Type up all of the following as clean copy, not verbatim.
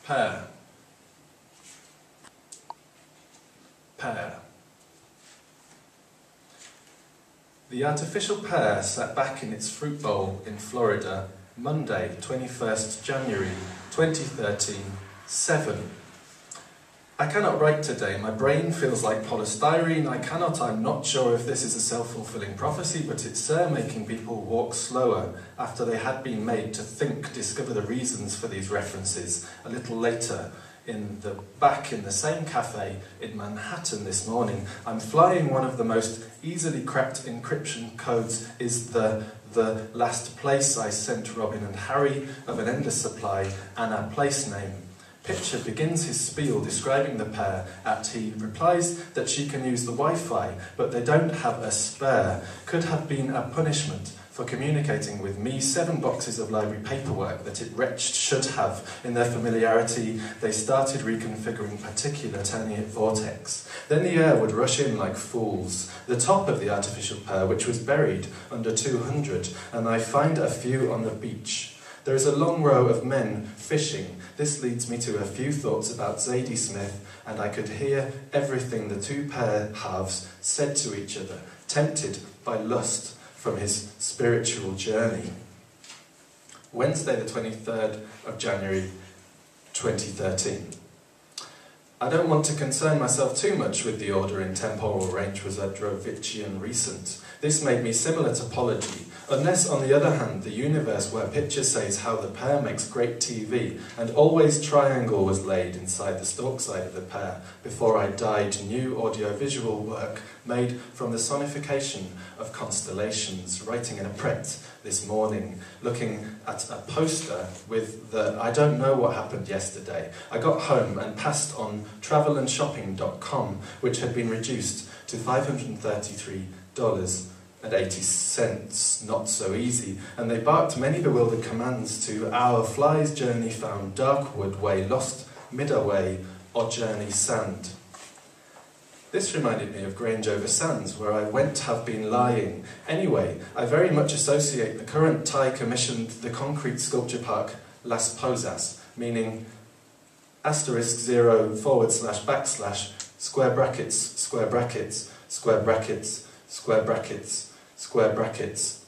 Pear. Pear. The artificial pear sat back in its fruit bowl in Florida, Monday, 21st January 2013, 7. I cannot write today. My brain feels like polystyrene. I'm not sure if this is a self-fulfilling prophecy, but it's making people walk slower after they had been made to think, discover the reasons for these references a little later. Back in the same cafe in Manhattan this morning, I'm flying one of the most easily cracked encryption codes is the last place I sent Robin and Harry of an endless supply, Anna place name. Pitcher begins his spiel describing the pair he replies that she can use the Wi-Fi, but they don't have a spare. Could have been a punishment for communicating with me 7 boxes of library paperwork that it wretched should have. In their familiarity, they started reconfiguring particular, turning it vortex. Then the air would rush in like fools. The top of the artificial pair, which was buried under 200, and I find a few on the beach. There is a long row of men fishing. This leads me to a few thoughts about Zadie Smith, and I could hear everything the 2 pair halves said to each other, tempted by lust from his spiritual journey. Wednesday the 23rd of January 2013. I don't want to concern myself too much with the order in temporal range was Adrovician recent. This made me similar to Topology, unless on the other hand the universe where Pitcher says how the pair makes great TV and always triangle was laid inside the stalk side of the pair before I died, new audiovisual work made from the sonification of constellations, writing in a Pret this morning, looking at a poster with I don't know what happened yesterday. I got home and passed on travelandshopping.com, which had been reduced to $533.80, not so easy, and they barked many bewildered commands to our fly's journey found Darkwood Way, lost Midaway, or journey sand. This reminded me of Grange over Sands, where I went have been lying. Anyway, I very much associate the current Thai commissioned the concrete sculpture park Las Posas, meaning *0 / / square brackets, square brackets, square brackets, square brackets, square brackets,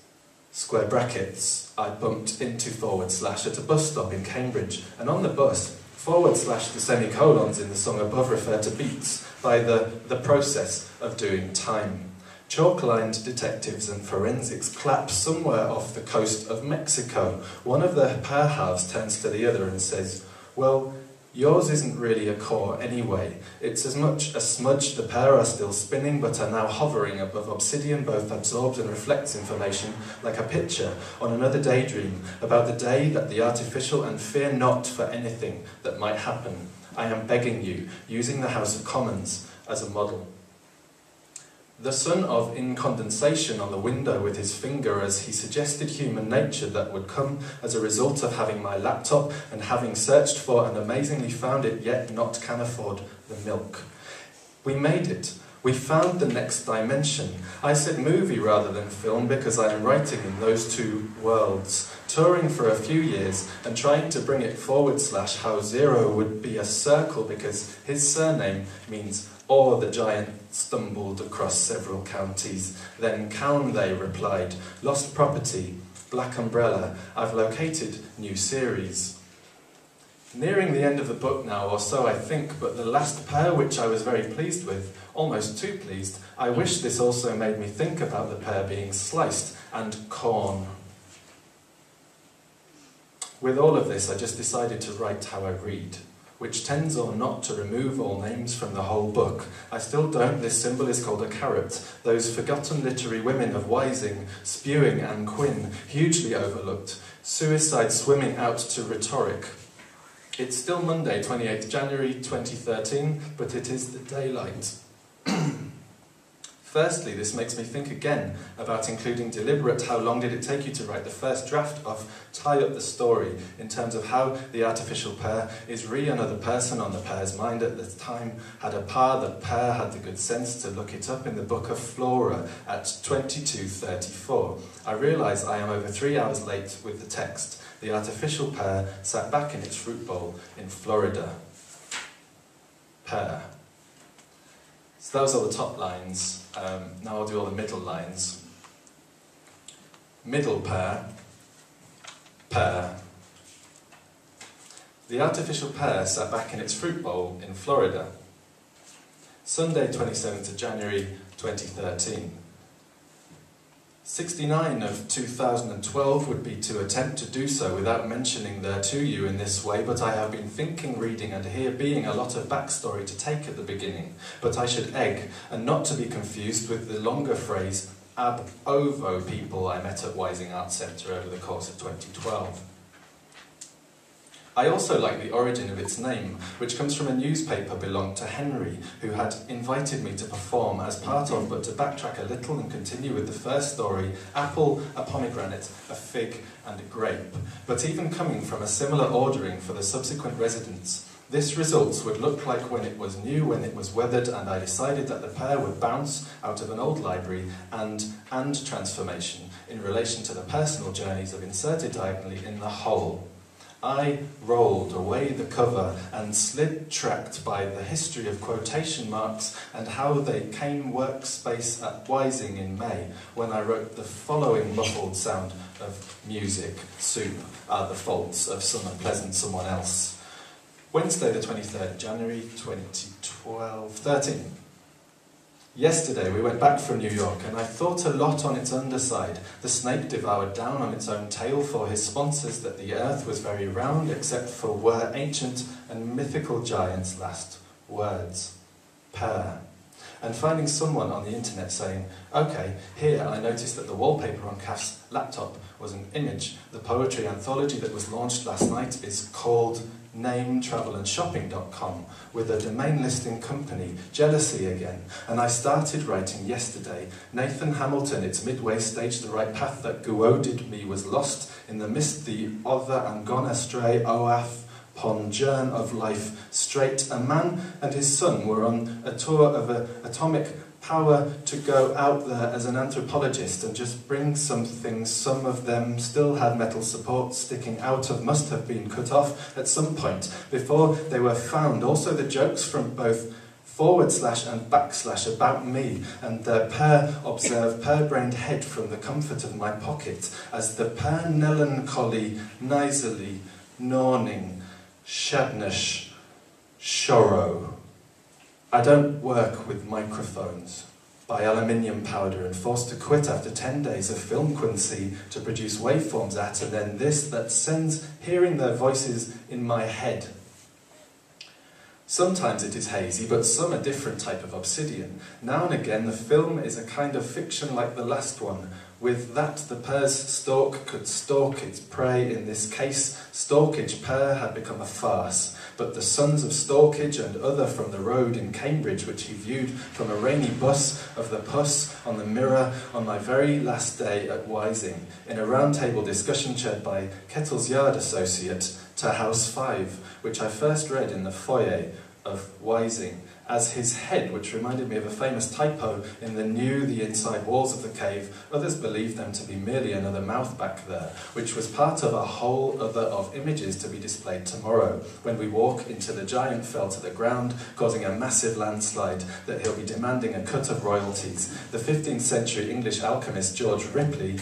square brackets. I bumped into / at a bus stop in Cambridge, and on the bus, / the semicolons in the song above refer to beats by the process of doing time. Chalk-lined detectives and forensics clap somewhere off the coast of Mexico. One of the pair halves turns to the other and says, well, yours isn't really a core anyway. It's as much a smudge. The pair are still spinning but are now hovering above obsidian, both absorbs and reflects information like a picture on another daydream about the day that the artificial, and fear not for anything that might happen. I am begging you, using the House of Commons as a model. The son of incondensation on the window with his finger as he suggested human nature that would come as a result of having my laptop and having searched for and amazingly found it, yet not can afford the milk. We made it. We found the next dimension. I said movie rather than film because I am writing in those 2 worlds, touring for a few years and trying to bring it / how 0 would be a circle because his surname means or the giant stumbled across several counties. Then Cown, they replied, lost property, Black Umbrella, I've located new series. Nearing the end of the book now, or so I think, but the last pair, which I was very pleased with, almost too pleased, I wish this also made me think about the pair being sliced and corn. With all of this, I just decided to write how I read, which tends or not to remove all names from the whole book. I still don't. This symbol is called a carrot. Those forgotten literary women of Wysing, Spewing and Quinn, hugely overlooked. Suicide swimming out to rhetoric. It's still Monday, 28th January 2013, but it is the daylight. Firstly, this makes me think again about including deliberate how long did it take you to write the first draft of tie up the story in terms of how the artificial pair is another person on the pair's mind at the time, had a par, the pair had the good sense to look it up in the book of Flora at 22:34. I realise I am over 3 hours late with the text. The artificial pear sat back in its fruit bowl in Florida. Pear. So those are the top lines. Now I'll do all the middle lines. Middle pear, pear. The artificial pear sat back in its fruit bowl in Florida. Sunday, 27th of January 2013. 69 of 2012 would be to attempt to do so without mentioning there to you in this way, but I have been thinking, reading, and here being a lot of backstory to take at the beginning, but I should egg, and not to be confused with the longer phrase ab ovo people I met at Wysing Arts Centre over the course of 2012. I also like the origin of its name, which comes from a newspaper belonged to Henry, who had invited me to perform as part of, but to backtrack a little and continue with the first story, apple, a pomegranate, a fig and a grape. But even coming from a similar ordering for the subsequent residents, this results would look like when it was new, when it was weathered, and I decided that the pear would bounce out of an old library and transformation in relation to the personal journeys of inserted diagonally in the whole. I rolled away the cover and slid-tracked by the history of quotation marks and how they came workspace at Wysing in May, when I wrote the following muffled sound of music. Soup are the faults of some unpleasant someone else. Wednesday the 23rd January 2013. Yesterday we went back from New York and I thought a lot on its underside. The snake devoured down on its own tail for his sponsors that the earth was very round except for were ancient and mythical giants' last words. Pear. And finding someone on the internet saying, okay, here I noticed that the wallpaper on Kath's laptop was an image. The poetry anthology that was launched last night is called nametravelandshopping.com with a domain listing company, jealousy again, and I started writing yesterday. Nathan Hamilton, its midway stage, the right path that goaded me was lost in the mist, the other and gone astray, oath, pon journ of life straight. A man and his son were on a tour of atomic power to go out there as an anthropologist and just bring some things. Some of them still had metal support sticking out of, must have been cut off at some point before they were found. Also the jokes from both / and / about me and their pear-brained head from the comfort of my pocket as the pear-melancholy, nasally, gnawing, shadnish, shorrow. I don't work with microphones, buy aluminium powder and forced to quit after 10 days of film quincy to produce waveforms at, and then this that sends hearing their voices in my head. Sometimes it is hazy, but some a different type of obsidian. Now and again the film is a kind of fiction like the last one. With that the pear's stalk could stalk its prey. In this case, stalkage pear had become a farce. But the sons of Stalkage and other from the road in Cambridge, which he viewed from a rainy bus of the puss on the mirror on my very last day at Wysing, in a round-table discussion chaired by Kettle's Yard associate to House 5, which I first read in the foyer of Wysing, as his head, which reminded me of a famous typo in the inside walls of the cave. Others believed them to be merely another mouth back there, which was part of a whole other of images to be displayed tomorrow, when we walk into the giant fell to the ground, causing a massive landslide that he'll be demanding a cut of royalties. The 15th century English alchemist George Ripley,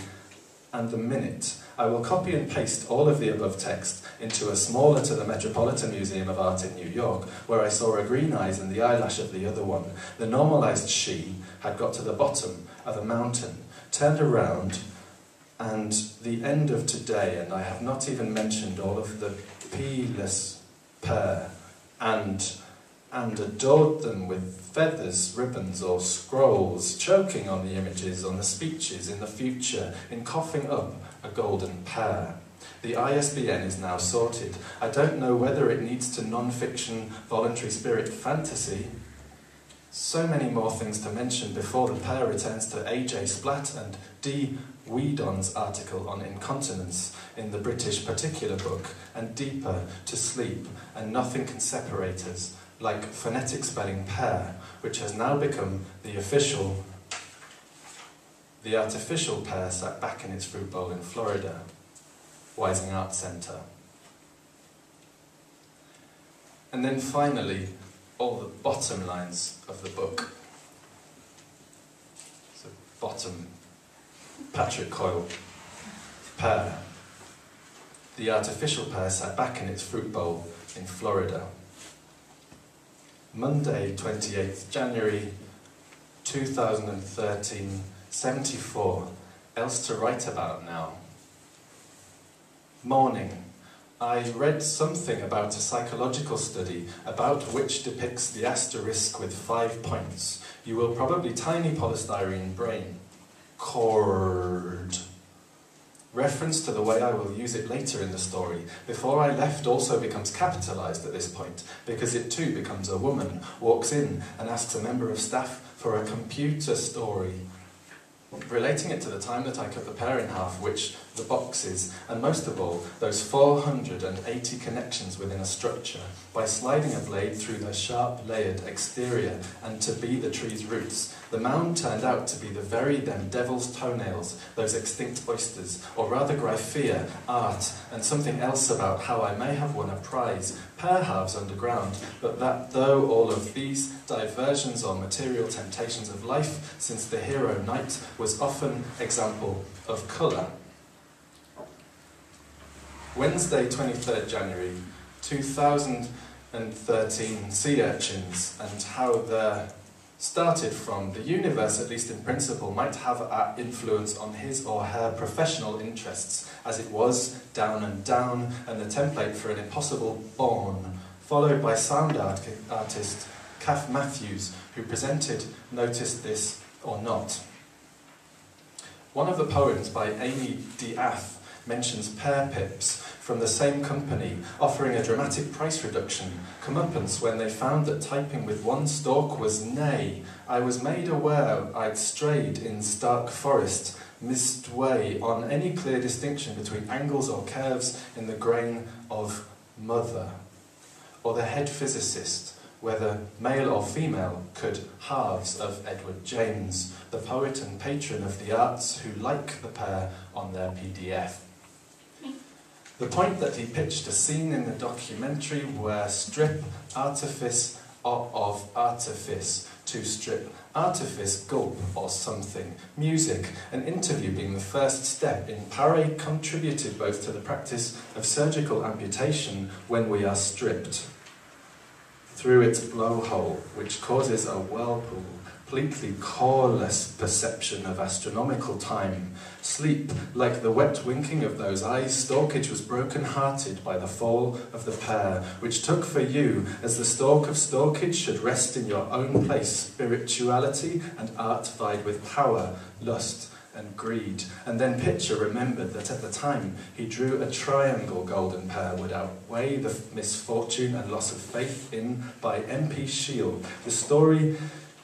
and the minute. I will copy and paste all of the above text into a smaller to the Metropolitan Museum of Art in New York, where I saw a green eyes and the eyelash of the other one. The normalized she had got to the bottom of a mountain, turned around, and the end of today, and I have not even mentioned all of the peerless pear, and adored them with feathers, ribbons or scrolls, choking on the images, on the speeches, in the future, in coughing up a golden pear. The ISBN is now sorted. I don't know whether it needs to non-fiction, voluntary spirit fantasy. So many more things to mention before the pair returns to A.J. Splatt and D. Weedon's article on incontinence in the British Particular Book, and deeper to sleep, and nothing can separate us, like phonetic spelling pear, which has now become the official. The artificial pear sat back in its fruit bowl in Florida. Wysing Art Centre. And then finally, all the bottom lines of the book. So bottom, Patrick Coyle, pear. The artificial pear sat back in its fruit bowl in Florida. Monday, 28th January 2013, 74. Else to write about now. Morning. I read something about a psychological study about which depicts the asterisk with 5 points. You will probably tiny polystyrene brain. Cord. Reference to the way I will use it later in the story. Before I left also becomes capitalised at this point, because it too becomes a woman, walks in and asks a member of staff for a computer story. Relating it to the time that I cut the pear in half, which the box is, and most of all, those 480 connections within a structure, by sliding a blade through their sharp, layered exterior, and to be the tree's roots, the mound turned out to be the very them devil's toenails, those extinct oysters, or rather gryphea, art, and something else about how I may have won a prize, pear halves underground, but that though all of these diversions or material temptations of life, since the hero knight was often example of colour. Wednesday, 23rd January 2013, sea urchins and how they're started from. The universe, at least in principle, might have an influence on his or her professional interests, as it was Down and Down, and the template for an impossible Born, followed by sound artist Kath Matthews, who presented Noticed This or Not. One of the poems by Amy Diath mentions pear pips from the same company offering a dramatic price reduction, comeuppance when they found that typing with one stalk was nay. I was made aware I'd strayed in stark forest, missed way on any clear distinction between angles or curves in the grain of mother. Or the head physicist, whether male or female, could halves of Edward James, the poet and patron of the arts who like the pear on their PDF. The point that he pitched a scene in the documentary where strip artifice of artifice to strip artifice gulp or something. Music, an interview being the first step in Paré contributed both to the practice of surgical amputation when we are stripped through its blowhole, which causes a whirlpool, completely coreless perception of astronomical time. Sleep, like the wet winking of those eyes, Stalkage was broken-hearted by the fall of the pear, which took for you, as the stalk of Stalkage should rest in your own place, spirituality and art vied with power, lust and greed. And then Pitcher remembered that at the time he drew a triangle golden pear would outweigh the misfortune and loss of faith in by MP Shield. The story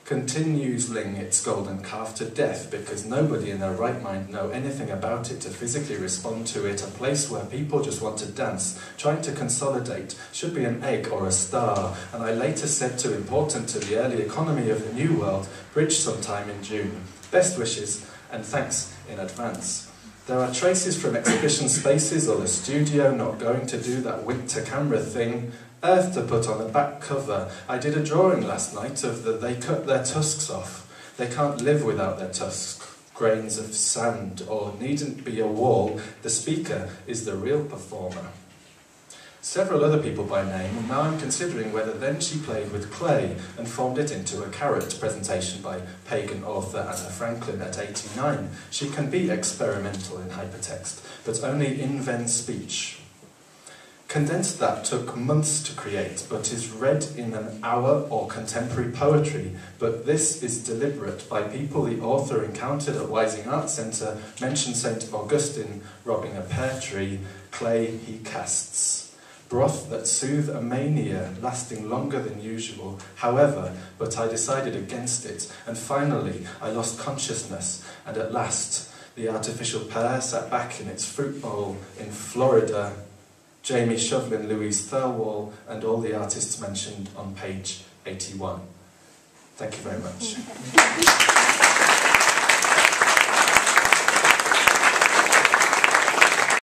continues ling its golden calf to death because nobody in their right mind know anything about it to physically respond to it, a place where people just want to dance, trying to consolidate, should be an egg or a star, and I later said to important to the early economy of the New World, bridge sometime in June. Best wishes and thanks in advance. There are traces from exhibition spaces or the studio not going to do that winter camera thing. Earth to put on the back cover. I did a drawing last night of the they cut their tusks off. They can't live without their tusks. Grains of sand, or needn't be a wall. The speaker is the real performer. Several other people by name, and now I'm considering whether then she played with clay and formed it into a carrot presentation by pagan author Anna Franklin at 89. She can be experimental in hypertext, but only invent speech. Condensed that took months to create, but is read in an hour or contemporary poetry. But this is deliberate by people the author encountered at Wysing Art Centre, mentioned St. Augustine robbing a pear tree, clay he casts. Broth that soothe a mania lasting longer than usual, however, but I decided against it, and finally I lost consciousness, and at last the artificial pear sat back in its fruit bowl in Florida. Jamie Shovlin, Louise Thirlwall, and all the artists mentioned on page 81. Thank you very much.